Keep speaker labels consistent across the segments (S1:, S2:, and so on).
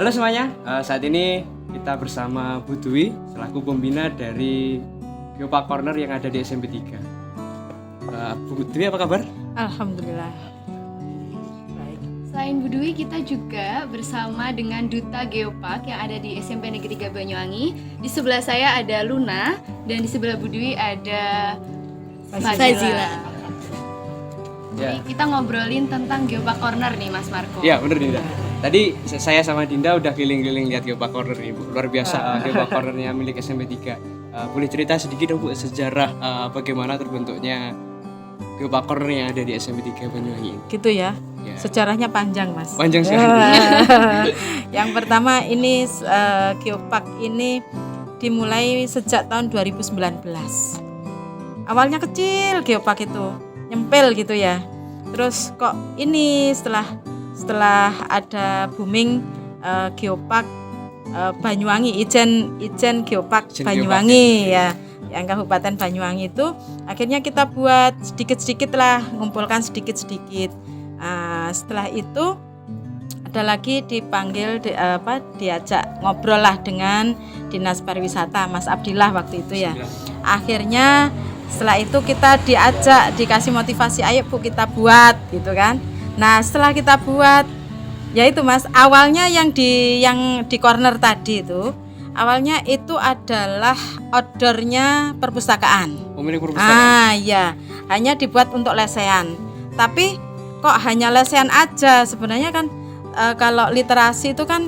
S1: Halo semuanya, saat ini kita bersama Bu Dwi selaku pembina dari Geopark Corner yang ada di SMP 3. Bu Dwi apa kabar?
S2: Alhamdulillah. Baik.
S3: Selain Bu Dwi, kita juga bersama dengan Duta Geopark yang ada di SMP Negeri 3 Banyuwangi. Di sebelah saya ada Luna dan di sebelah Bu Dwi ada Fazila.
S1: Ya.
S3: Jadi kita ngobrolin tentang Geopark Corner nih Mas Marco.
S1: Iya bener Dinda. Tadi saya sama Dinda udah keliling-keliling lihat Geopark Corner ini, Bu. Luar biasa Geopark Cornernya milik SMP 3. Boleh cerita sedikit dong Bu sejarah bagaimana terbentuknya Geopark Corner yang ada di SMP 3 Banyuwangi ini?
S2: Gitu ya.
S1: Ya.
S2: Sejarahnya panjang, Mas.
S1: Panjang sekali.
S2: Yang pertama ini Geopark ini dimulai sejak tahun 2019. Awalnya kecil Geopark itu, nyempil gitu ya. Terus kok ini setelah ada booming Geopark Banyuwangi, Ijen Geopark Banyuwangi ya, yang Kabupaten Banyuwangi itu akhirnya kita buat sedikit-sedikit lah, ngumpulkan sedikit-sedikit. Setelah itu ada lagi dipanggil diajak ngobrol lah dengan Dinas Pariwisata Mas Abdillah waktu itu ya. Akhirnya setelah itu kita dikasih motivasi, ayo Bu kita buat gitu kan. Nah setelah kita buat, ya itu Mas, awalnya yang di corner tadi itu, awalnya itu adalah outdoornya perpustakaan.
S1: Pemilik perpustakaan.
S2: Ya, hanya dibuat untuk lesehan. Tapi kok hanya lesehan aja? Sebenarnya kan kalau literasi itu kan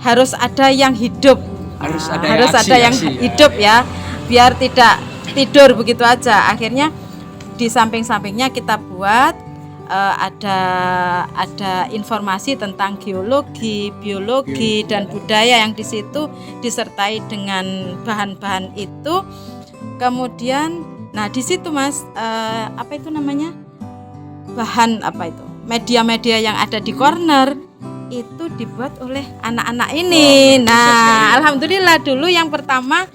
S2: harus ada yang hidup,
S1: Harus
S2: ada yang hidup ya, biar tidak tidur begitu aja. Akhirnya di samping-sampingnya kita buat ada informasi tentang geologi, biologi dan budaya yang di situ disertai dengan bahan-bahan itu. Kemudian, nah di situ Mas, apa itu namanya, bahan apa itu, media-media yang ada di corner itu dibuat oleh anak-anak ini. Nah, alhamdulillah dulu yang pertama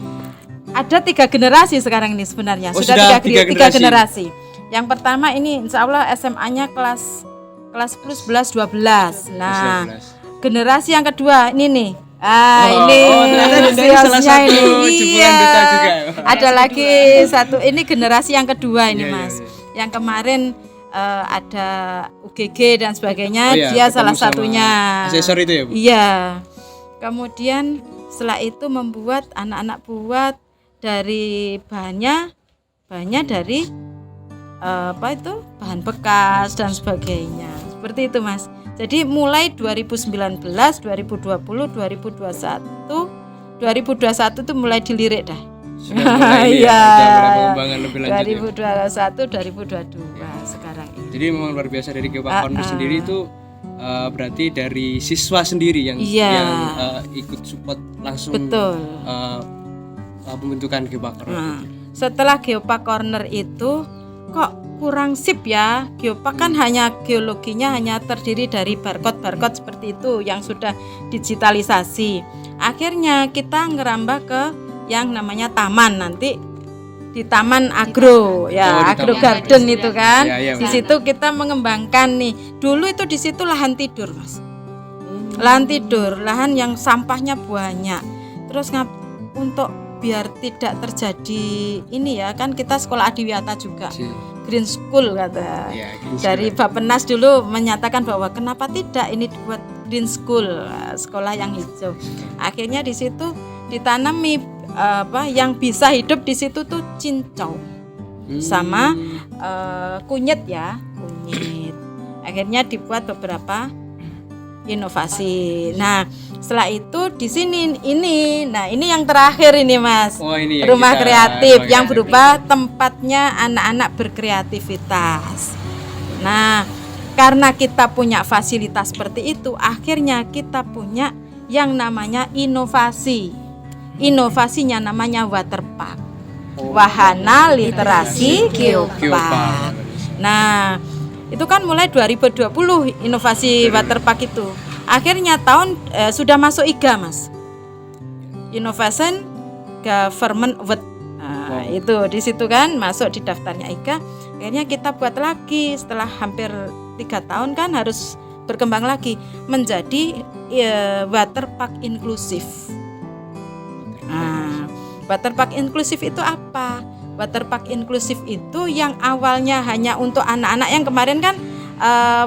S2: ada 3 generasi sekarang ini sebenarnya. Sudah 3 generasi. Yang pertama ini insya Allah SMA-nya kelas plus 11 12. Nah,
S1: 12.
S2: generasi yang kedua ini nih.
S1: Ini salah satu jebolan Duta juga.
S2: Ada lagi satu, ini generasi yang kedua ini Mas.
S1: Iya.
S2: Yang kemarin ada UGG dan sebagainya, dia salah satunya.
S1: Asesor itu ya Bu?
S2: Iya. Kemudian setelah itu membuat anak-anak buat dari bahannya dari bahan bekas dan sebagainya. Seperti itu Mas. Jadi mulai 2019, 2020, 2021 itu mulai dilirik dah.
S1: Sudah mulai
S2: ya,
S1: pengembangan lebih lanjut
S2: 2021, 2022 sekarang ini.
S1: Jadi memang luar biasa dari Geopark Corner sendiri itu berarti dari siswa sendiri yang ikut support langsung.
S2: Betul.
S1: Pembentukan Geopark Corner.
S2: Setelah Geopark Corner itu kok kurang sip ya. Geopark kan hanya geologinya hanya terdiri dari barcode seperti itu yang sudah digitalisasi. Akhirnya kita ngerambah ke yang namanya taman, nanti di Taman Agro ya, Agro Garden itu kan. Di situ kita mengembangkan nih. Dulu itu di situ lahan tidur Mas. Lahan tidur, lahan yang sampahnya banyak. Terus untuk biar tidak terjadi ini ya, kan kita sekolah adiwiyata juga, Green School kata dari Bappenas dulu menyatakan bahwa kenapa tidak ini dibuat Green School, sekolah yang hijau. Akhirnya di situ ditanami yang bisa hidup di situ tuh cincau sama kunyit. Akhirnya dibuat beberapa inovasi. Nah, setelah itu di sini ini yang terakhir ini Mas.
S1: Ini
S2: rumah kreatif yang berupa tempatnya anak-anak berkreativitas. Nah, karena kita punya fasilitas seperti itu, akhirnya kita punya yang namanya inovasi. Inovasinya namanya Waterpark. Wahana Literasi Geopark. Nah, itu kan mulai 2020 inovasi Waterpark itu. Akhirnya sudah masuk IGA Mas. Innovation Government Award. Itu di situ kan masuk di daftarnya IGA. Akhirnya kita buat lagi setelah hampir 3 tahun kan harus berkembang lagi menjadi waterpark inklusif. Nah, waterpark inklusif itu apa? Waterpark inklusif itu yang awalnya hanya untuk anak-anak yang kemarin kan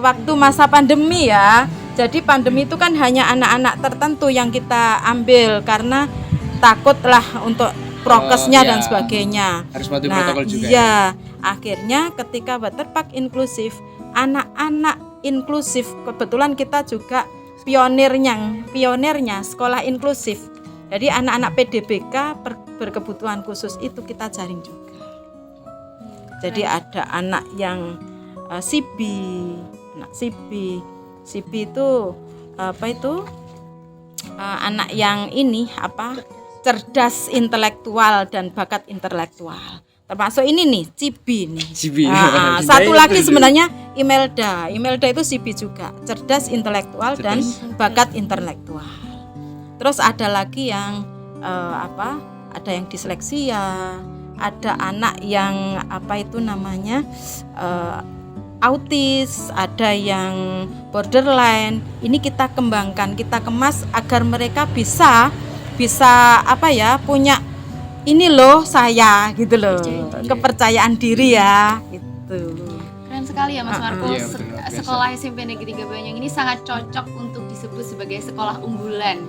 S2: waktu masa pandemi ya. Jadi pandemi itu kan hanya anak-anak tertentu yang kita ambil karena takutlah untuk prokesnya dan sebagainya.
S1: Harus patuhi
S2: Nah,
S1: protokol juga.
S2: iya. Akhirnya ketika waterpark inklusif, anak-anak inklusif, kebetulan kita juga pionirnya sekolah inklusif. Jadi anak-anak PDBK berkebutuhan khusus itu kita jaring juga. Jadi ada anak yang CB, anak CB. CB itu apa itu? Anak yang ini apa? Cerdas intelektual dan bakat intelektual. Termasuk ini nih, Cibi nih.
S1: Cibi.
S2: Satu lagi sebenarnya Imelda. Imelda itu Cibi juga, cerdas intelektual dan bakat intelektual. Terus ada lagi yang apa? Ada yang disleksia, ada anak yang apa itu namanya autis, ada yang borderline. Ini kita kembangkan, kita kemas agar mereka bisa apa ya, punya ini loh saya gitu loh, kepercayaan diri ya gitu.
S3: Keren sekali ya Mas Marco.
S1: Iya, benar, biasa.
S3: Sekolah SMP Negeri 3 Banyuwangi ini sangat cocok untuk disebut sebagai sekolah unggulan.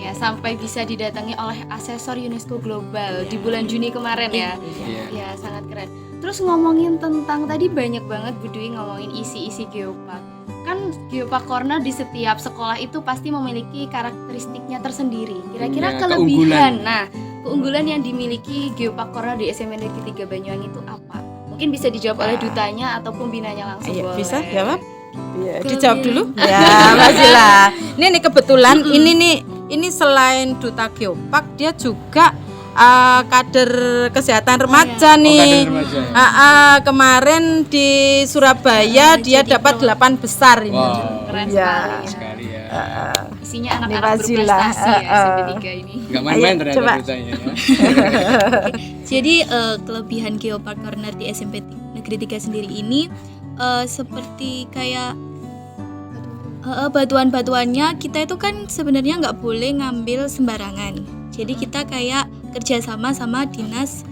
S3: Ya, sampai bisa didatangi oleh asesor UNESCO Global di bulan Juni kemarin ya.
S1: Iya.
S3: Ya, sangat keren. Terus ngomongin tentang tadi banyak banget Bu Dwi ngomongin isi-isi geopark. Kan Geopark Corner di setiap sekolah itu pasti memiliki karakteristiknya tersendiri. Kira-kira
S1: Punya
S3: kelebihan. Nah, keunggulan yang dimiliki Geopark Corner di SMP Negeri 3 Banyuwangi itu apa? Mungkin bisa dijawab oleh dutanya ataupun binanya langsung.
S2: Ayo,
S3: boleh.
S2: bisa jawab? Ya, dijawab dulu. Ya, pastilah. Ini kebetulan ini selain duta Geopark dia juga kader kesehatan remaja nih.
S1: kader remaja.
S2: Kemarin di Surabaya dia dapat 8 besar ini.
S1: Wow.
S3: Keren
S2: Ya.
S3: sekali.
S1: Sekali ya.
S3: Isinya
S2: Ini
S3: anak-anak
S2: Fazila.
S3: berprestasi ya SMP 3 ini.
S1: Enggak main-main
S2: Ayo,
S1: ternyata
S2: coba.
S1: dutanya ya.
S4: Jadi kelebihan Geopark Corner di SMP Negeri 3 sendiri ini seperti kayak batuan-batuannya kita itu kan sebenarnya nggak boleh ngambil sembarangan. Jadi kita kayak kerjasama sama dinas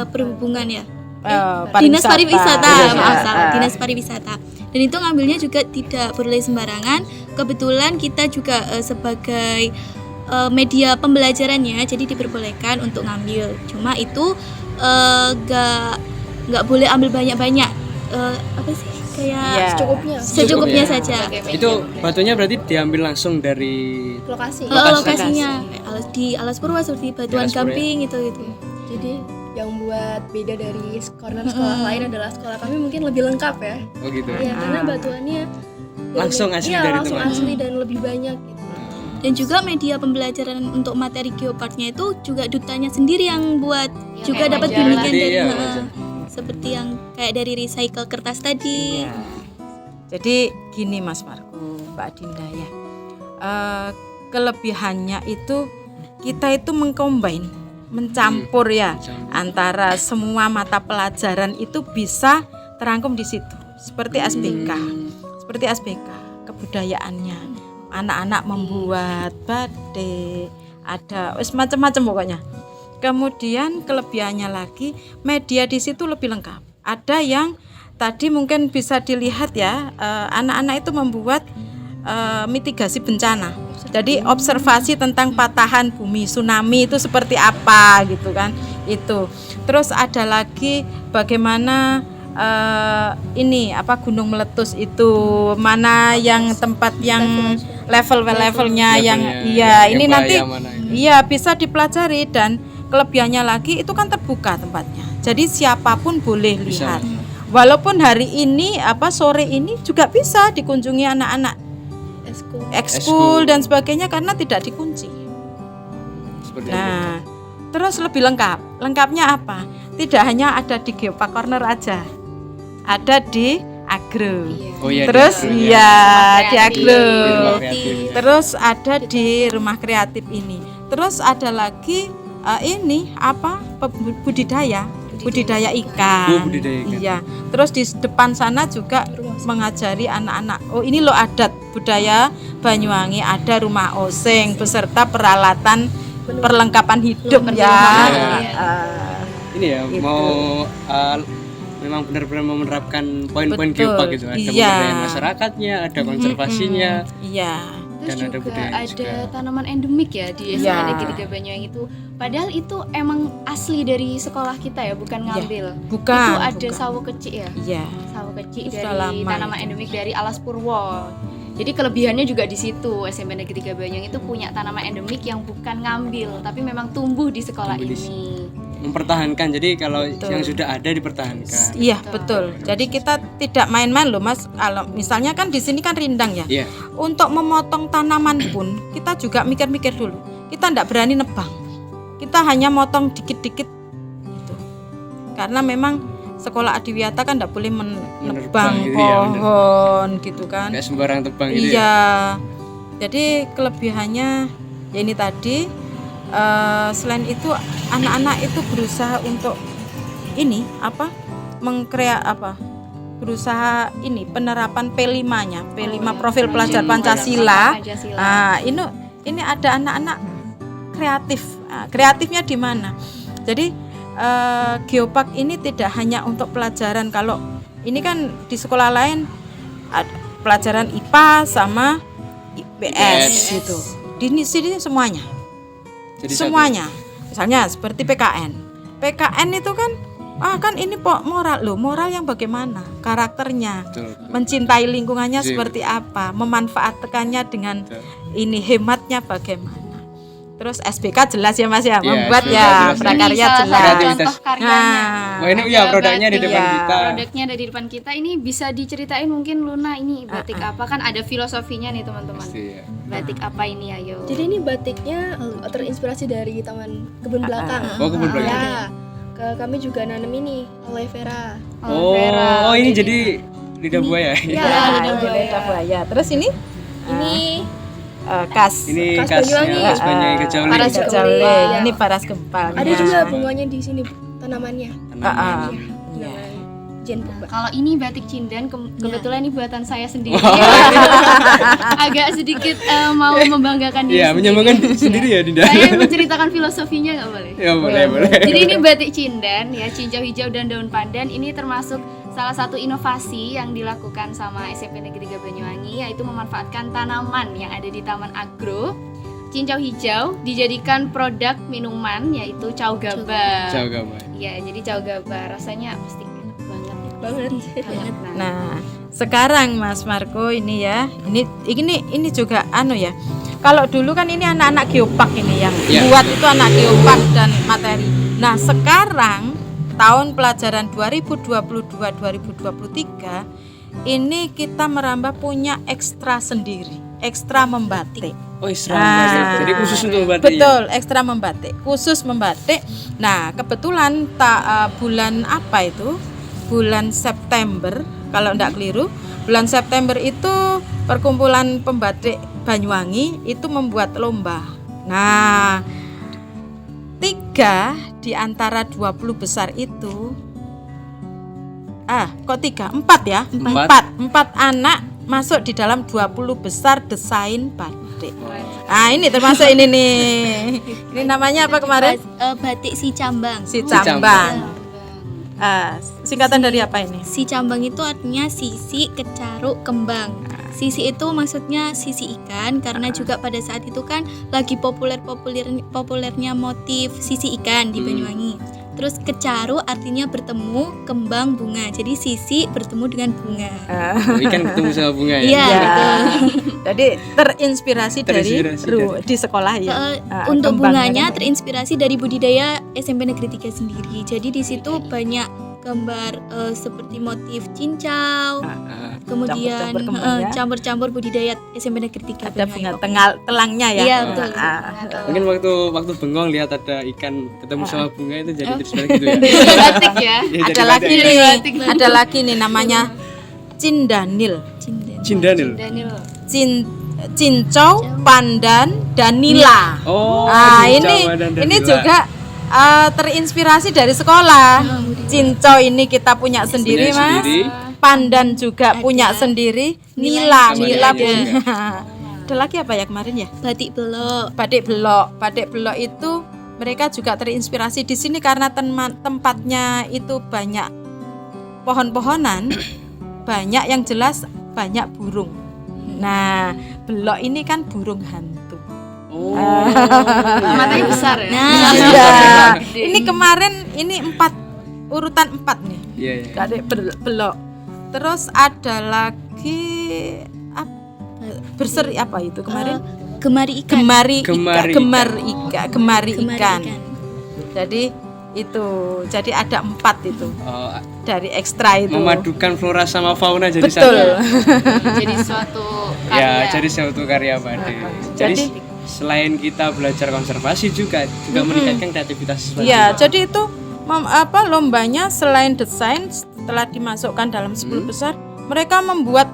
S4: perhubungan ya. Dinas pariwisata, maaf salah, dinas pariwisata. Dan itu ngambilnya juga tidak boleh sembarangan. Kebetulan kita juga sebagai media pembelajarannya, jadi diperbolehkan untuk ngambil. Cuma itu nggak boleh ambil banyak-banyak. Apa sih? Kayak secukupnya saja.
S1: Itu batunya berarti diambil langsung dari
S5: lokasi.
S4: Lokasinya di Alas Purwa seperti batuan
S1: Alas Purwa,
S4: gamping gitu.
S5: Jadi yang buat beda dari corner sekolah lain adalah sekolah kami mungkin lebih lengkap ya.
S1: Oh gitu.
S5: Ya, karena batuannya
S1: Langsung asli
S5: iya,
S1: dari
S5: langsung
S1: teman.
S5: asli dan lebih banyak gitu.
S4: Dan juga media pembelajaran untuk materi geoparknya itu juga dutanya sendiri yang buat,
S3: Ya,
S4: juga
S3: kayak
S4: dapat
S3: majalah.
S4: bimbingan
S1: Tadi,
S4: dari
S1: ya,
S4: seperti yang kayak dari recycle kertas tadi.
S2: Iya. Jadi gini Mas Marco, Mbak Dinda ya. Kelebihannya itu kita itu mengcombine, mencampur ya antara semua mata pelajaran itu bisa terangkum di situ. Seperti SBK. Seperti SBK, kebudayaannya. Anak-anak membuat batik, ada macam-macam pokoknya. Kemudian kelebihannya lagi media di situ lebih lengkap. Ada yang tadi mungkin bisa dilihat ya, anak-anak itu membuat mitigasi bencana. Jadi observasi tentang patahan bumi, tsunami itu seperti apa gitu kan. Itu. Terus ada lagi bagaimana ini apa gunung meletus itu, mana yang tempat yang levelnya yang iya
S1: yang
S2: ini nanti
S1: bahaya mana ini.
S2: iya bisa dipelajari. Dan kelebihannya lagi itu kan terbuka tempatnya. Jadi siapapun boleh
S1: Bisa.
S2: lihat. Walaupun hari ini apa sore ini juga bisa dikunjungi anak-anak ekskul dan sebagainya karena tidak dikunci.
S1: Seperti itu.
S2: Nah, terus lebih lengkap. Lengkapnya apa? Tidak hanya ada di Geopark Corner aja. Ada di Agro.
S1: Oh iya.
S2: Terus
S1: di Agro,
S2: iya
S3: Rumah
S2: di
S3: kreatif.
S2: Agro.
S1: Di rumah kreatif.
S2: Terus ada di rumah kreatif ini. Terus ada lagi ini apa? Budidaya ikan.
S1: Oh, budidaya ikan.
S2: Iya. Terus di depan sana juga mengajari anak-anak, oh ini loh adat budaya Banyuwangi, ada rumah oseng beserta peralatan perlengkapan hidup ya.
S1: Ini ya
S2: Gitu.
S1: mau memang benar-benar menerapkan poin-poin
S2: Betul,
S1: geopark gitu. Ada
S2: iya.
S1: pemberdayaan masyarakatnya, ada konservasinya.
S2: Iya.
S3: Terus
S1: Dan ada
S3: juga
S1: budaya
S3: ada
S1: juga.
S3: tanaman endemik ya di
S2: Iya.
S3: SMP Negeri 3 Banyuwangi itu. Padahal itu emang asli dari sekolah kita ya, bukan ngambil.
S2: Bukan.
S3: Itu ada
S2: bukan.
S3: sawo kecik ya.
S2: Iya.
S3: Sawo kecik
S2: Itu sudah
S3: dari
S2: lama
S3: tanaman
S2: itu.
S3: endemik dari Alas Purwo. Jadi kelebihannya juga di situ. SMP Negeri 3 Banyuwangi itu punya tanaman endemik yang bukan ngambil, tapi memang tumbuh di sekolah
S1: Tumbuh di
S3: ini.
S1: Mempertahankan. Jadi kalau
S2: Betul.
S1: yang sudah ada dipertahankan.
S2: Iya, betul. Jadi kita tidak main-main loh, Mas. Kalau misalnya kan di sini kan rindang ya.
S1: Iya.
S2: Untuk memotong tanaman pun kita juga mikir-mikir dulu. Kita tidak berani nebang. Kita hanya motong dikit-dikit gitu. Karena memang sekolah Adiwiyata kan tidak boleh menebang
S1: Menerbang gitu ya, bener.
S2: pohon gitu kan.
S1: Nggak sembarang tebang gitu ya.
S2: Iya. Jadi kelebihannya ya ini tadi, selain itu anak-anak itu berusaha untuk ini apa? Berusaha ini penerapan P5-nya, P5 profil pelajar Pancasila. Nah, ini ada anak-anak kreatif. Nah, kreatifnya di mana? Jadi geopark ini tidak hanya untuk pelajaran. Kalau ini kan di sekolah lain ada pelajaran IPA sama IPS gitu. Di sini semuanya.
S1: Jadi
S2: Semuanya. Misalnya seperti PKN. PKN itu kan kan ini moral loh. Moral yang bagaimana? Karakternya.
S1: Betul.
S2: Mencintai lingkungannya
S1: Iya,
S2: seperti apa? Memanfaatkannya dengan
S1: Betul.
S2: ini hematnya bagaimana? Terus SBK jelas ya Mas ya,
S1: Iya,
S2: membuat
S1: SBK
S2: ya
S1: jelas.
S2: prakarya
S3: Ini salah satu
S2: jelas.
S1: Kreativitas.
S3: contoh karyanya.
S2: Nah,
S1: Wah ini ya
S3: Ada
S1: produknya di
S3: batik.
S1: depan
S2: Iya.
S1: kita.
S3: Produknya ada di depan kita, ini bisa diceritain mungkin Luna, ini batik apa, kan ada filosofinya nih teman-teman.
S1: Pasti ya.
S3: Batik apa ini, ayo.
S5: Jadi ini batiknya terinspirasi dari taman kebun belakang.
S1: Oh kebun belakang.
S5: Ya, kami juga nanam ini aloe vera.
S1: Oh ini jadi lidah buaya.
S5: Ya,
S2: Nah,
S5: lidah
S2: ini
S5: buaya.
S2: lidah buaya. Terus ini
S5: Ini
S2: kas
S1: Ini
S5: Khas Banyuwangi.
S1: khas Banyuwangi Kejauli.
S5: Paras
S2: Paras
S5: Gejauling.
S2: Gejauling.
S5: Ya.
S2: Ini paras gempal.
S5: ada
S2: Nah.
S5: juga bunganya di sini tanamannya.
S2: Ah,
S5: Iya. Jen Purba.
S3: Kalau ini batik Cindan, kebetulan ini buatan saya sendiri. Agak sedikit mau membanggakan diri.
S1: Iya
S3: sendiri.
S1: menyambungkan sendiri ya Dinda.
S3: Saya menceritakan filosofinya, nggak boleh?
S1: Ya boleh boleh.
S3: Jadi ini batik Cindan ya, cincau hijau dan daun pandan. Ini termasuk salah satu inovasi yang dilakukan sama SMP Negeri 3 Banyuwangi, yaitu memanfaatkan tanaman yang ada di Taman Agro. Cincau hijau dijadikan produk minuman, yaitu cau gaba.
S1: Ciao kabar.
S3: Iya, jadi cau gaba rasanya pasti enak banget.
S5: Banget.
S3: Banget.
S2: Nah, sekarang Mas Marco ini ya, ini juga ya. Kalau dulu kan ini anak-anak geopark ini yang
S1: Iya,
S2: buat
S1: betul.
S2: itu anak geopark dan materi. Nah, sekarang tahun pelajaran 2022-2023 ini kita merambah punya ekstra sendiri, ekstra membatik.
S1: Oh Isra
S2: Ah.
S1: membatik. Jadi khusus untuk membatik.
S2: Betul, ekstra membatik, khusus membatik. Nah, kebetulan bulan apa itu? Bulan September, kalau tidak keliru, bulan September itu perkumpulan pembatik Banyuwangi itu membuat lomba. Nah, 3 di antara 20 besar itu, kok 3? 4 ya?
S1: Empat.
S2: 4 anak masuk di dalam 20 besar desain batik. Ah, ini termasuk ini nih. Ini namanya apa kemarin?
S4: Batik si cambang.
S2: Si
S1: Cambang.
S2: Cambang. Singkatan dari apa ini?
S4: Si cambang itu artinya sisi kecaruk kembang. Sisi itu maksudnya sisi ikan, karena juga pada saat itu kan lagi populernya motif sisi ikan di Banyuwangi. Terus kecaru artinya bertemu, kembang bunga. Jadi sisi bertemu dengan bunga.
S1: Oh, ikan ketemu sama bunga ya.
S4: Iya,
S2: Ya.
S4: betul.
S2: Jadi terinspirasi dari
S1: Terinspirasi
S2: di sekolah ya.
S4: Untuk
S2: Kembangnya
S4: bunganya
S2: dari-
S4: terinspirasi dari budidaya SMP Negeri 3 sendiri. Jadi di situ banyak gambar seperti motif cincau,
S1: Ah,
S4: kemudian
S2: Campur-campur kembang ya.
S4: campur-campur budidaya SMP Negeri 3
S2: ada bunga
S4: Banyuwangi.
S2: telangnya ya.
S4: Iya, betul.
S1: Mungkin waktu bengong lihat ada ikan ketemu sama bunga itu jadi terinspirasi gitu ya.
S3: Jadi batik ya.
S1: Iya,
S2: Ada
S1: jadi
S2: lagi
S1: batik.
S2: nih,
S3: Batik.
S2: ada lagi nih namanya Cindanil.
S4: Cinden.
S1: Cindanil.
S3: Daniel.
S2: Cincau, pandan, dan nila.
S1: Oh,
S2: ini
S1: Jawa dan
S2: ini
S1: Danila.
S2: juga terinspirasi dari sekolah. Cincau ini kita punya sendiri, Mas.
S1: sendiri.
S2: Pandan juga punya sendiri, Nila
S1: Nila
S2: punya. Ada lagi apa ya kemarin ya?
S4: Batik Belok.
S2: Batik Belok itu mereka juga terinspirasi di sini karena tempatnya itu banyak pohon-pohonan, banyak yang jelas banyak burung. Nah, Belok ini kan burung hantu.
S3: Matanya besar ya.
S4: Nah,
S2: Ya, ini kemarin ini urutan 4 nih.
S1: Iya, iya.
S2: Batik Belok. Terus ada lagi berseri apa itu kemarin?
S4: Gemari ikan.
S2: Gemari ikan. Jadi itu, jadi ada 4 itu
S1: Oh,
S2: dari ekstra itu.
S1: memadukan flora sama fauna jadi
S2: Betul.
S1: satu.
S3: Jadi suatu
S1: Ya,
S3: karya.
S1: jadi suatu karya Badik. Jadi selain kita belajar konservasi juga meningkatkan kreativitas siswa.
S2: Iya, jadi itu lombanya selain desain setelah dimasukkan dalam 10 besar, mereka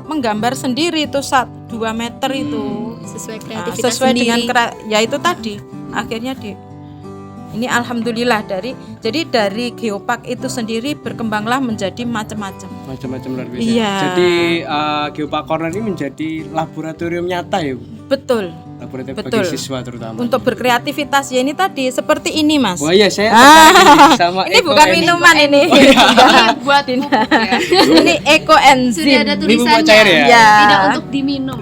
S2: menggambar sendiri itu 2 meter itu.
S4: Sesuai
S2: Nah,
S4: kreativitas
S2: sesuai
S4: sendiri.
S2: dengan ya itu tadi. Akhirnya ini alhamdulillah dari geopark itu sendiri berkembanglah menjadi macam-macam.
S1: Macam-macam luar biasa.
S2: Iya.
S1: Jadi Geopark Corner ini menjadi laboratorium nyata ya, Bu?
S2: Betul.
S1: Laboratorium
S2: Betul.
S1: bagi siswa terutama.
S2: Untuk berkreativitas ya ini tadi seperti ini, Mas.
S1: Wah iya, saya tertarik sama
S2: Ini
S1: Eko
S2: bukan
S1: ini.
S2: minuman ini.
S3: Ini buat pupuk ya.
S2: Ini ekoenzim.
S3: Sudah ada
S1: Ini pupuk
S3: tulisannya.
S1: cair ya?
S2: Ya.
S3: Tidak untuk diminum.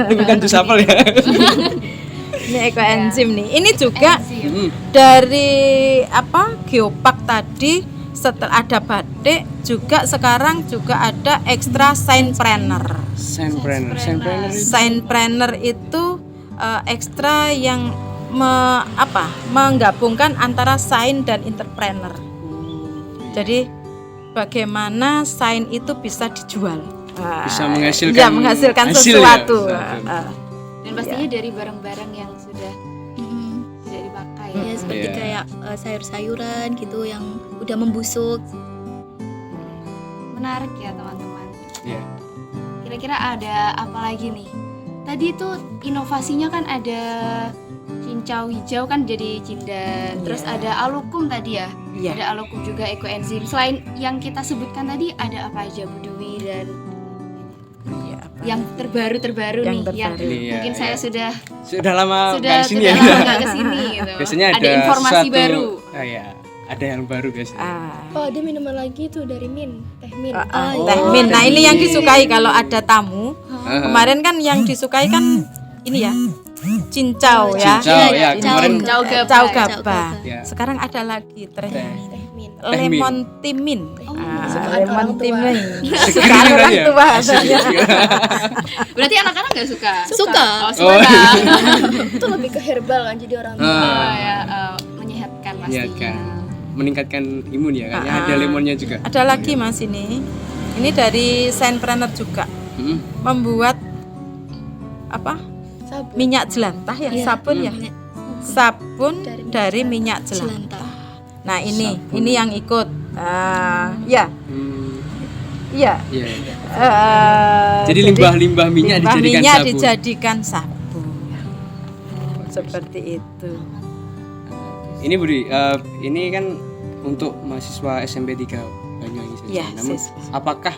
S1: Ini bukan jus apel ya.
S2: Ini ekoenzim nih. Ini juga
S1: Hmm.
S2: dari geopark tadi setelah ada batik juga sekarang juga ada ekstra sciencepreneur.
S1: Sciencepreneur itu
S2: Sciencepreneur itu ekstra yang menggabungkan antara sains dan entrepreneur. Jadi bagaimana sains itu bisa dijual,
S1: bisa menghasilkan
S2: ya, menghasilkan
S1: hasil
S2: sesuatu.
S1: ya.
S3: Dan pastinya dari barang-barang yang sudah
S4: Mm-mm.
S3: dipakai.
S4: Ya seperti
S1: Iya.
S4: kayak sayur-sayuran gitu yang udah membusuk.
S3: Menarik ya teman-teman.
S1: Iya.
S3: Kira-kira ada apa lagi nih? Tadi itu inovasinya kan ada cincau hijau kan jadi cindan. Terus ada alukum tadi ya.
S2: Iya.
S3: Ada alukum juga ekoenzim. Selain yang kita sebutkan tadi ada apa aja Bu Dwi dan
S2: Iya,
S3: yang terbaru
S2: Yang
S3: nih yang
S2: terbaru.
S1: Iya,
S3: mungkin saya
S1: iya.
S3: sudah
S1: Sudah lama
S3: sudah
S1: nggak sini
S3: sudah
S1: ya.
S3: lama nggak kesini gitu.
S1: Biasanya ada
S3: informasi
S1: suatu-
S3: baru.
S1: Iya, ada yang baru biasanya.
S5: Oh, ada minuman lagi tuh dari teh Min.
S2: Teh Min. Nah, ini yang disukai kalau ada tamu. Kemarin kan yang disukai kan ini ya, cincau ya.
S1: Cincau, ya,
S4: Cincau.
S1: kemarin
S3: Cincau gabah.
S2: Cincau gabah.
S1: Ya.
S2: Sekarang ada lagi teh
S1: Teh.
S5: Teh Min.
S2: lemon timin.
S5: Kesukaan
S2: Lemon
S5: orang tua.
S2: timin.
S1: Seger
S2: Kesukaan
S1: gitu
S2: orang
S1: ya?
S2: tua.
S3: Berarti anak-anak nggak suka?
S4: Suka.
S3: Oh, suka.
S1: Oh, iya.
S5: Itu lebih ke herbal kan, jadi orang tua.
S3: Oh, ya, menyehatkan
S1: Iya
S3: pastinya.
S1: kan. Meningkatkan imun ya kayaknya. Ada lemonnya juga.
S2: Ada lagi Mas ini. Ini dari sciencepreneur juga.
S1: Hmm.
S2: Membuat apa?
S5: Sabun.
S2: Minyak jelantah ya,
S4: Iya.
S2: sabun ya. Sabun dari minyak jelantah.
S4: Jelantah.
S2: Nah, ini
S1: Sabun.
S2: ini yang ikut. Ya,
S1: Hmm.
S2: iya.
S1: Iya.
S2: Jadi
S1: Jadi limbah-limbah minyak
S2: limbah
S1: dijadikan
S2: minyak
S1: sabun.
S2: dijadikan sabun. Seperti itu.
S1: Ini Budi, ini kan untuk mahasiswa SMP 3 Banyuwangi saja.
S2: Iya,
S1: Namun
S2: siswa.
S1: apakah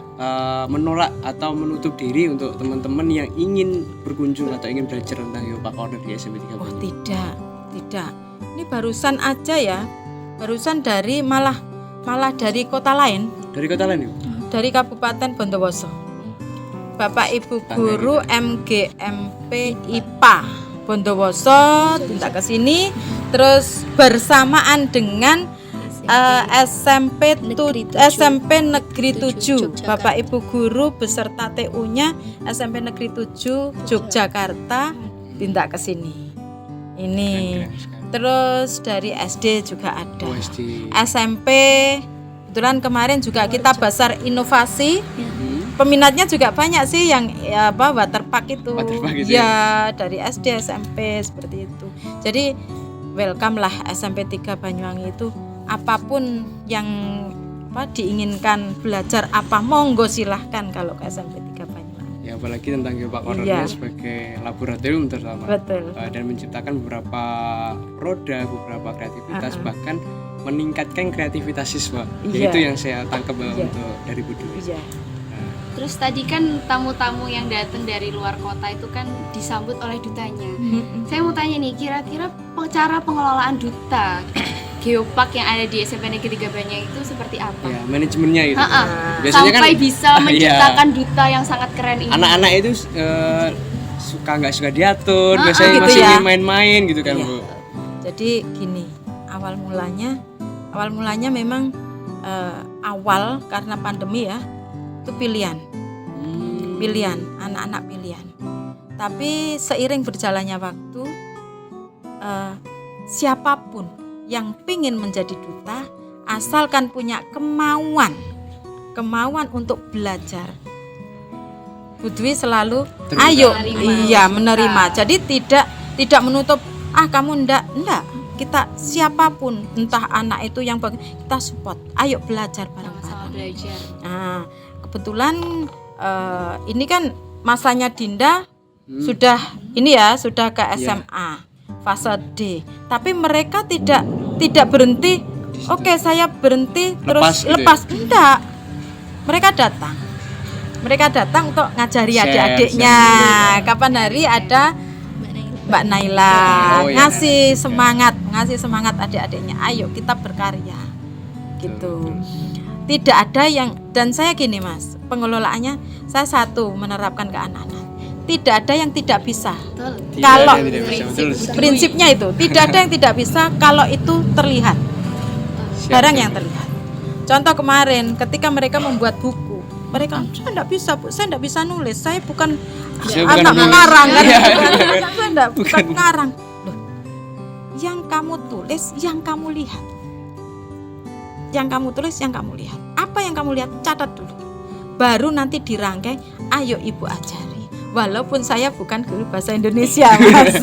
S1: menolak atau menutup diri untuk teman-teman yang ingin berkunjung atau ingin belajar tentang Geopark Corner di SMP 3
S2: Oh,
S1: Banyuwangi?
S2: tidak. Ini barusan aja ya. Barusan dari malah dari kota lain,
S1: Dari kota lain ya?
S2: dari Kabupaten Bondowoso. Bapak Ibu guru MGMP IPA Bondowoso tindak ke sini terus bersamaan dengan SMP
S4: Negeri 7.
S2: SMP Negeri 7.
S4: Yogyakarta.
S2: Bapak Ibu guru beserta TU-nya SMP Negeri 7 Yogyakarta tindak ke sini. Ini.
S1: Keren sekali.
S2: Terus dari SD juga ada.
S1: OSD.
S2: SMP kebetulan kemarin juga kita basar inovasi.
S1: Hmm.
S2: Peminatnya juga banyak sih yang waterpark itu.
S1: Waterpark itu
S2: Ya, dari SD SMP seperti itu. Jadi welcome lah SMP 3 Banyuwangi itu apapun yang diinginkan belajar apa monggo silahkan kalau ke SMP 3 Banyuwangi.
S1: Ya apalagi tentang Geopark Corner
S2: Iya.
S1: sebagai laboratorium terutama.
S2: Betul.
S1: Dan menciptakan beberapa roda, beberapa kreativitas bahkan meningkatkan kreativitas siswa.
S2: Iya.
S1: Itu yang saya tangkap
S2: Iya.
S1: untuk dari Bu Dwi.
S2: Iya.
S3: Terus tadi kan tamu-tamu yang datang dari luar kota itu kan disambut oleh dutanya. Saya mau tanya nih, kira-kira cara pengelolaan duta Geopark yang ada di SMP Negeri 3 Banyuwangi itu seperti apa?
S1: Ya, manajemennya itu.
S3: Ha-ha.
S1: Biasanya
S3: Sampai
S1: kan
S3: bisa menciptakan duta yang sangat keren ini.
S1: anak-anak itu suka nggak suka diatur, biasanya
S2: gitu
S1: masih
S2: ya.
S1: ingin main-main gitu kan,
S2: Iya.
S1: Bu.
S2: Jadi gini, awal mulanya memang awal karena pandemi ya, itu pilihan anak-anak pilihan. Tapi seiring berjalannya waktu, siapapun yang pingin menjadi duta, asalkan punya kemauan untuk belajar, Bu Dwi selalu
S1: Terima.
S2: ayo
S3: Menerima.
S2: menerima. Jadi tidak menutup kamu enggak. Kita siapapun, entah anak itu yang kita support. Ayo belajar
S3: Sama-sama
S2: bareng-bareng.
S3: belajar.
S2: Nah, kebetulan ini kan masanya Dinda sudah ke SMA fase D. Tapi mereka tidak berhenti. Oke, saya berhenti terus
S1: Lepas gitu ya?
S2: lepas. Enggak. Mereka datang untuk ngajari
S1: Share,
S2: adik-adiknya. Kapan hari ada Mbak Naila
S1: Oh, iya.
S2: ngasih semangat adik-adiknya. Ayo kita berkarya. Gitu. Tidak ada yang, dan saya gini Mas, pengelolaannya saya satu menerapkan ke anak-anak. Tidak ada yang tidak bisa.
S3: Betul.
S1: Tidak
S2: Kalau
S1: ada yang tidak bisa, betul.
S2: prinsipnya itu tidak ada yang tidak bisa kalau itu terlihat.
S1: Siap,
S2: Barang
S1: siap.
S2: yang terlihat. Contoh kemarin ketika mereka membuat buku, mereka saya enggak bisa Bu, saya enggak bisa nulis, saya bukan
S1: Saya bukan
S2: anak
S1: penulis.
S2: pengarang kan.
S1: Iya,
S2: Saya enggak bukan pengarang. Loh, yang kamu tulis, yang kamu lihat. Yang kamu tulis, yang kamu lihat. Apa yang kamu lihat? Catat dulu. Baru nanti dirangkai, ayo Ibu ajari. Walaupun saya bukan guru bahasa Indonesia, Mas.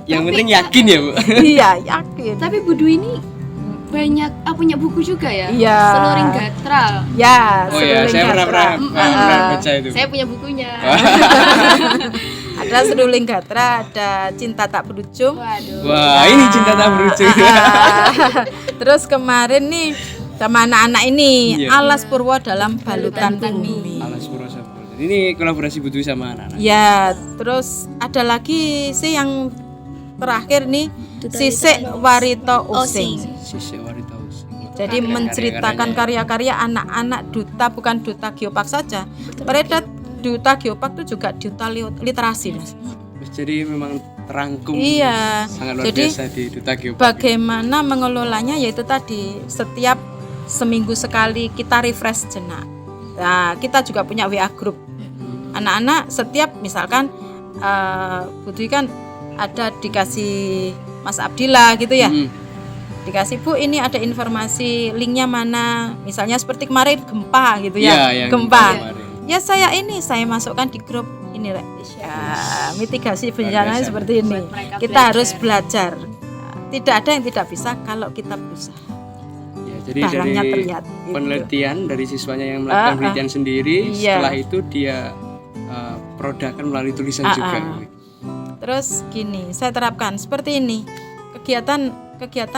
S1: Yang penting yakin ya, Bu.
S2: Iya, yakin.
S3: Tapi Bu Dwi ini banyak punya buku juga ya?
S2: Iya.
S3: Seluring Gatral.
S2: Ya,
S1: Oh ya, saya pernah baca itu.
S3: Saya punya bukunya.
S2: ada Seruling Gatra, ada Cinta Tak Berujung.
S3: Waduh.
S1: Wah, ini cinta tak berujung.
S2: Terus kemarin nih sama anak-anak ini
S1: Iya.
S2: Alas Purwo dalam Balutan Bumi.
S1: Alas Purwo Sabur. Ini kolaborasi Bu Dwi sama anak-anak.
S2: Ya, terus ada lagi sih yang terakhir nih Sisik Warito Using.
S1: Sisi Warita Using.
S2: Jadi menceritakan karya-karya anak-anak duta, bukan duta Geopark saja. Mereka duta Geopark itu juga duta literasi, Mas.
S1: Jadi memang terangkum.
S2: Iya.
S1: Sangat luar
S2: Jadi,
S1: biasa di Duta Geopark.
S2: Bagaimana mengelolanya, yaitu tadi setiap seminggu sekali kita refresh jenak. Nah, kita juga punya WA group. Anak-anak setiap misalkan Bu Dwi kan ada dikasih Mas Abdillah gitu ya. Dikasih Bu, ini ada informasi, linknya mana? Misalnya seperti kemarin gempa gitu ya.
S1: Iya, yang
S2: gempa.
S1: kemarin.
S2: Ya saya masukkan di grup ini Rek. Ya, mitigasi bencana
S1: biasa.
S2: seperti ini.
S3: Buat mereka
S2: Kita
S3: belajar.
S2: harus belajar. Tidak ada yang tidak bisa kalau kita berusaha.
S1: Ya, jadi
S2: Barangnya
S1: dari
S2: terlihat. Gitu.
S1: penelitian dari siswanya yang melakukan penelitian sendiri,
S2: Iya.
S1: setelah itu dia produkkan melalui tulisan juga.
S2: Terus gini, saya terapkan seperti ini. Kegiatan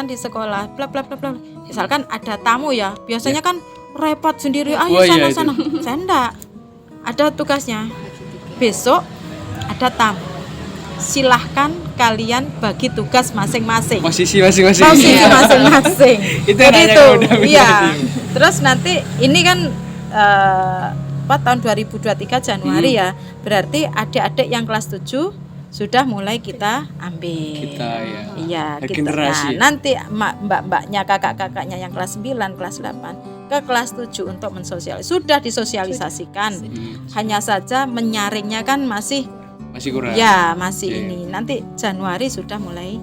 S2: di sekolah, bla bla bla bla. Misalkan ada tamu ya, biasanya kan repot sendiri. Ayo
S1: Wah, iya,
S2: sana. Saya enggak. Ada tugasnya. Besok ada tamu. Silahkan kalian bagi tugas masing-masing.
S1: Posisi masing-masing.
S2: Posisi masing-masing.
S1: Itu
S2: Jadi
S1: enaknya
S2: itu,
S1: kalau udah
S2: iya.
S1: begitu.
S2: Terus nanti ini kan tahun 2023 Januari ya. Berarti adik-adik yang kelas 7 sudah mulai kita ambil.
S1: Kita ya.
S2: Iya, kita.
S1: Regenerasi
S2: Nah,
S1: ya.
S2: nanti mbak-mbaknya, kakak-kakaknya yang kelas 9, kelas 8 ke kelas 7 untuk sudah disosialisasikan. Hanya saja menyaringnya kan masih
S1: Masih kurang.
S2: ya masih
S1: Oke.
S2: ini. Nanti Januari sudah mulai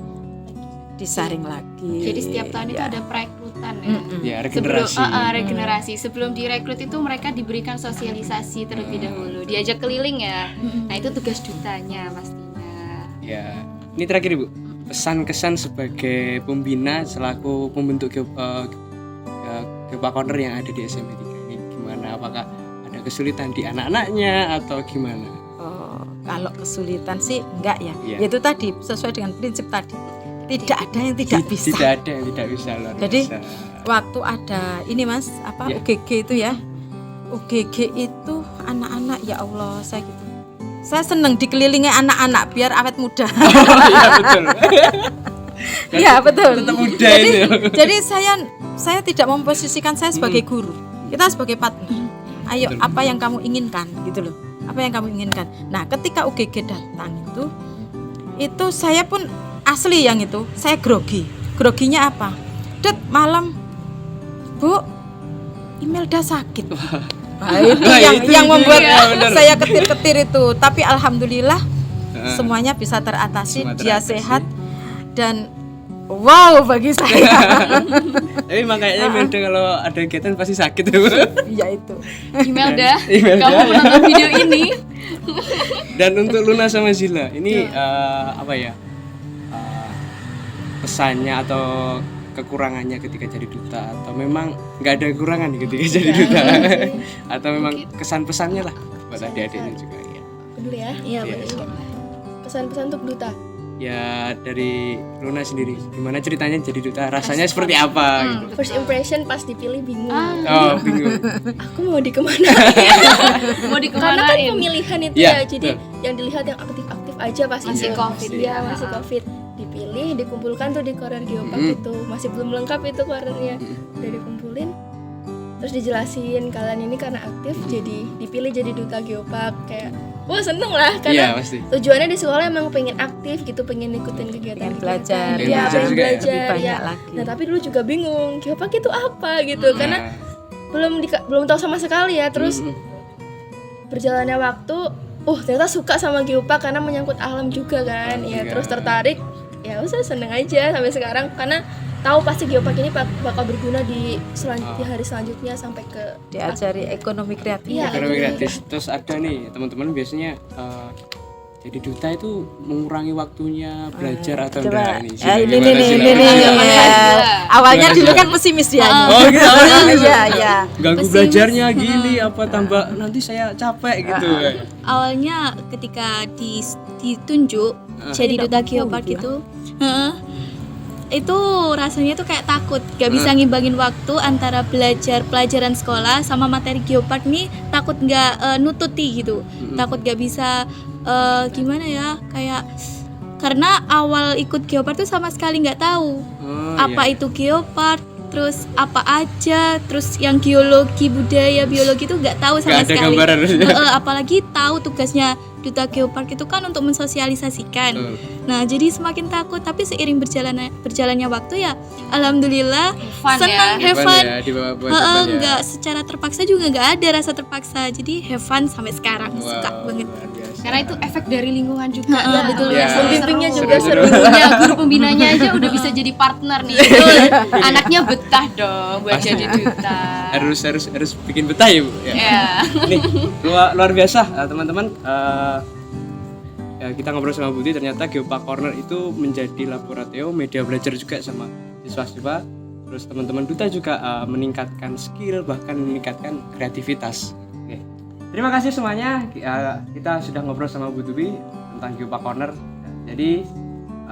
S2: disaring lagi.
S3: Jadi setiap tahun itu
S2: Ya.
S3: ada perekrutan ya.
S1: Ya,
S3: Sebelum
S1: regenerasi.
S3: regenerasi, sebelum direkrut itu mereka diberikan sosialisasi terlebih dahulu, diajak keliling ya. Nah itu tugas dutanya pastinya.
S1: Ya. Ini terakhir Ibu. Pesan-kesan sebagai pembina selaku pembentuk Geopark Corner yang ada di SMP 3 ini gimana? Apakah ada kesulitan di anak-anaknya atau gimana?
S2: Oh, kalau kesulitan sih enggak ya.
S1: Iya.
S2: Itu tadi sesuai dengan prinsip tadi. tidak ada yang tidak bisa.
S1: Tidak ada yang tidak bisa, luar
S2: Jadi,
S1: biasa.
S2: Waktu ada ini Mas, apa
S1: Ya.
S2: UGG itu ya. UGG itu anak-anak ya Allah, saya seneng dikelilingi anak-anak biar awet muda.
S1: Oh iya betul.
S2: Iya betul.
S1: Tetap muda
S2: jadi,
S1: itu.
S2: jadi saya tidak memposisikan saya sebagai guru. Kita sebagai partner. Ayo,
S1: Betul.
S2: apa yang kamu inginkan gitu loh. Apa yang kamu inginkan. Nah, ketika UGG datang itu saya pun asli yang itu, saya grogi. Groginya apa? Malam, Bu, Imelda sakit. Nah, itu
S1: Wah, itu
S2: yang membuat
S1: ya, benar.
S2: saya ketir-ketir itu. Tapi alhamdulillah semuanya bisa teratasi,
S1: Semua
S2: dia
S1: teratasi.
S2: sehat dan wow bagi saya.
S1: Tapi makanya Imelda kalau ada kegiatan pasti sakit.
S2: Ya itu.
S3: Imelda,
S1: Imelda,
S3: kamu
S1: ya.
S3: menonton video ini.
S1: Dan untuk Luna sama Zila, ini apa ya? Pesannya atau kekurangannya ketika jadi duta, atau memang nggak ada kekurangan ketika jadi duta, atau memang kesan pesannya lah buat adik-adiknya juga ya.
S5: Dulu ya.
S4: Iya,
S1: Iya.
S4: betul.
S5: Pesan-pesan untuk duta.
S1: Ya dari Luna sendiri, gimana ceritanya jadi duta, rasanya seperti apa gitu.
S5: First impression pas dipilih bingung.
S1: Oh bingung.
S5: Aku mau di kemana?
S3: Mau
S5: Karena kan
S3: dikemanain?
S5: pemilihan itu
S1: Iya,
S5: ya, jadi
S1: betul.
S5: yang dilihat yang aktif-aktif aja pasti.
S3: Masih
S5: itu.
S3: COVID
S5: Iya,
S3: ya.
S5: masih COVID. Dipilih, dikumpulkan tuh di Korer Geopark itu. Masih belum lengkap itu korernya. Udah dikumpulin. Terus dijelasin kalian ini karena aktif jadi dipilih jadi duta Geopark, kayak wah seneng lah
S1: Iya
S5: karena
S1: pasti.
S5: tujuannya di sekolah emang pengen aktif gitu, pengen ikutin kegiatan
S2: Pengen belajar.
S1: Pengen
S5: Iya,
S1: belajar
S5: pengen
S1: juga ya.
S5: belajar
S2: Lebih banyak
S5: ya.
S2: lagi.
S5: Nah tapi dulu juga bingung Geopark itu apa gitu, karena belum tahu sama sekali ya. Terus berjalannya waktu, ternyata suka sama Geopark karena menyangkut alam juga kan.
S1: Alam
S5: Ya
S1: juga.
S5: terus tertarik, ya usah seneng aja sampai sekarang karena tahu pasti Geopark ini bakal berguna di hari selanjutnya sampai ke
S2: Diajari ekonomi kreatif.
S5: Iya.
S1: Ekonomi gratis. Terus ada nih teman-teman biasanya jadi duta itu mengurangi waktunya belajar atau enggak ini? Zila,
S2: ini
S1: gimana, Zila?
S2: Awalnya
S1: Gimana,
S2: dulu
S1: Zila?
S2: kan pesimis dia.
S1: Oh gitu.
S2: Iya, iya.
S1: Ganggu belajarnya gini apa tambah nanti saya capek gitu.
S4: Awalnya ketika ditunjuk jadi duta Geopark gitu, itu rasanya tuh kayak takut, gak bisa ngimbangin waktu antara belajar pelajaran sekolah sama materi Geopark nih, takut nggak nututi gitu, takut gak bisa gimana ya, kayak karena awal ikut Geopark tuh sama sekali nggak tahu apa itu Geopark, terus apa aja, terus yang geologi, budaya, biologi tuh nggak tahu sama
S1: Nggak ada
S4: sekali.
S1: gambaran.
S4: Apalagi tahu tugasnya duta Geopark itu kan untuk mensosialisasikan. Nah, jadi semakin takut, tapi seiring berjalannya waktu ya alhamdulillah
S3: Fun
S4: senang,
S3: ya.
S4: have fun.
S1: Ya, di bawah
S4: Nggak secara terpaksa juga nggak ada rasa terpaksa, jadi have fun sampai sekarang. Suka banget.
S3: Karena itu efek dari lingkungan juga.
S4: betul.
S1: Ya.
S5: pembimbingnya juga seru.
S3: Gurunya, guru pembinanya aja udah bisa jadi partner nih. Anaknya betah dong buat jadi duta.
S1: harus bikin betah ya Bu.
S3: Ya.
S1: Nih luar biasa teman-teman. Ya, kita ngobrol sama Budi, ternyata Geopark Corner itu menjadi laboratorium media belajar juga sama siswa-siswa. Terus teman-teman duta juga meningkatkan skill, bahkan meningkatkan kreativitas. Oke. Terima kasih semuanya. Kita sudah ngobrol sama Bu Tubi tentang Geopark Corner. Jadi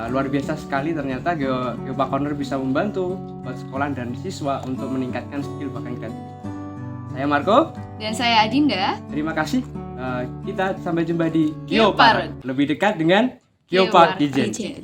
S1: luar biasa sekali ternyata Geopark Corner bisa membantu buat sekolah dan siswa untuk meningkatkan skill bahkan kreativitas. Saya Marco.
S3: Dan saya Adinda.
S1: Terima kasih. Kita sampai jumpa di
S3: Geopark.
S1: Lebih dekat dengan Geopark
S3: Geopark
S1: Ijen.
S4: Ijen.